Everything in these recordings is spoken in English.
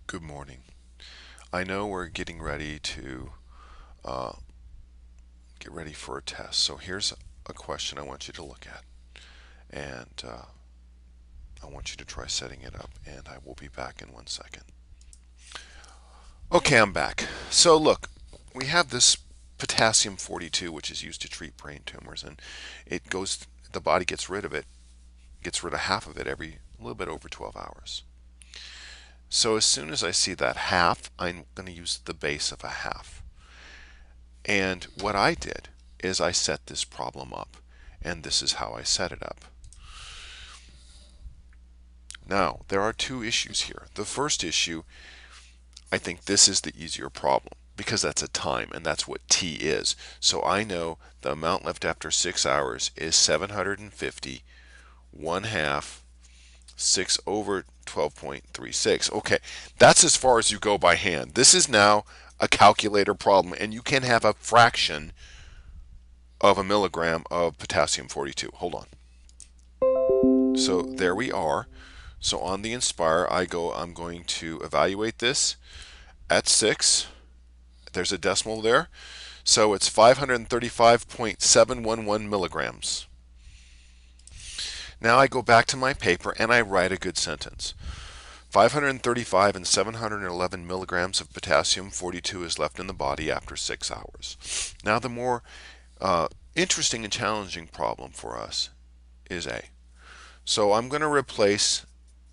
Good morning. I know we're getting ready to uh, get ready for a test. So here's a question I want you to look at, and I want you to try setting it up. And I will be back in 1 second. Okay, I'm back. So look, we have this potassium 42, which is used to treat brain tumors, and it goes. The body gets rid of it, gets rid of half of it every a little bit over 12 hours. So as soon as I see that half, I'm going to use the base of a half. And what I did is I set this problem up, and this is how I set it up. Now, there are two issues here. The first issue, I think this is the easier problem because that's a time, and that's what t is. So I know the amount left after 6 hours is 750 1 half 6 over 12.36. Okay, that's as far as you go by hand. This is now a calculator problem, and you can have a fraction of a milligram of potassium 42. Hold on. So there we are. So on the Inspire, I'm going to evaluate this at 6. There's a decimal there. So it's 535.711 milligrams. Now I go back to my paper and I write a good sentence. 535 and 711 milligrams of potassium 42 is left in the body after 6 hours. Now the more interesting and challenging problem for us is A. So I'm going to replace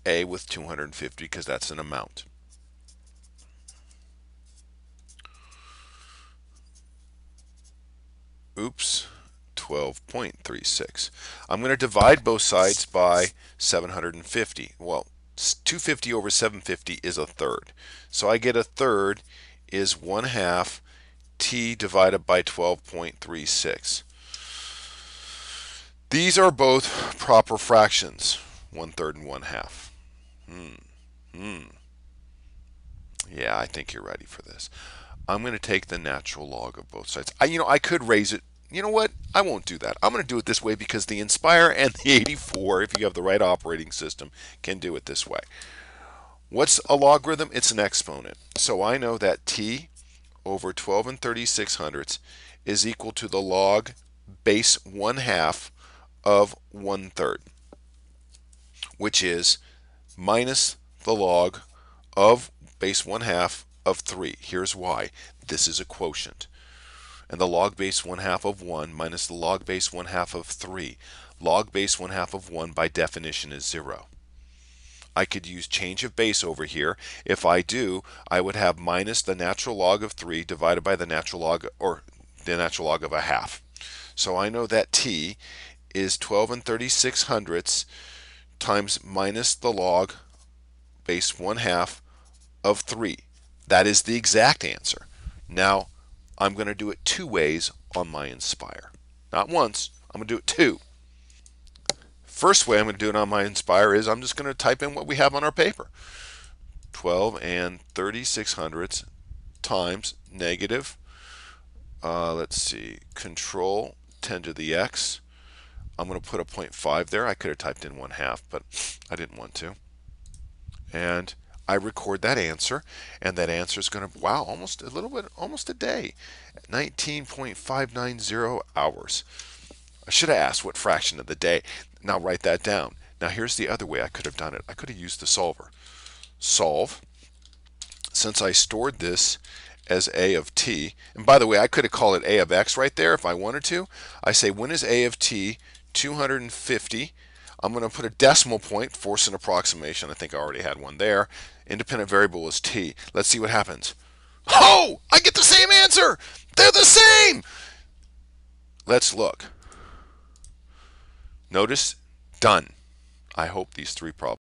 A with 250 because that's an amount. Oops, 12.36. I'm going to divide both sides by 750. Well, 250 over 750 is a third. So I get a third is 1 half t divided by 12.36. These are both proper fractions, 1/3 and 1 half. Yeah, I think you're ready for this. I'm going to take the natural log of both sides. I could raise it. You know what? I won't do that. I'm going to do it this way because the Inspire and the 84, if you have the right operating system, can do it this way. What's a logarithm? It's an exponent. So I know that t over 12 and 36 hundredths is equal to the log base 1 half of 1/3, which is minus the log of base 1 half of 3. Here's why. This is a quotient. And the log base 1 half of 1 minus the log base 1 half of 3. Log base 1 half of 1 by definition is 0. I could use change of base over here. If I do, I would have minus the natural log of 3 divided by the natural log, or the natural log of a half. So I know that t is 12 and 36 hundredths times minus the log base 1 half of 3. That is the exact answer. Now, I'm going to do it two ways on my Inspire. Not once, I'm going to do it two. First way I'm going to do it on my Inspire is I'm just going to type in what we have on our paper. 12 and 36 hundredths times negative, let's see, control 10 to the x. I'm going to put a 0.5 there. I could have typed in 1 half, but I didn't want to. And I record that answer, and that answer is going to, wow, almost a day, 19.590 hours. I should have asked what fraction of the day. Now write that down. Now here's the other way I could have done it. I could have used the solver. Solve. Since I stored this as a of t, and by the way, I could have called it a of x right there if I wanted to. I say, when is a of t 250? I'm going to put a decimal point, force an approximation. I think I already had one there. Independent variable is t. Let's see what happens. Oh, I get the same answer. They're the same. Let's look. Notice, done. I hope these three problems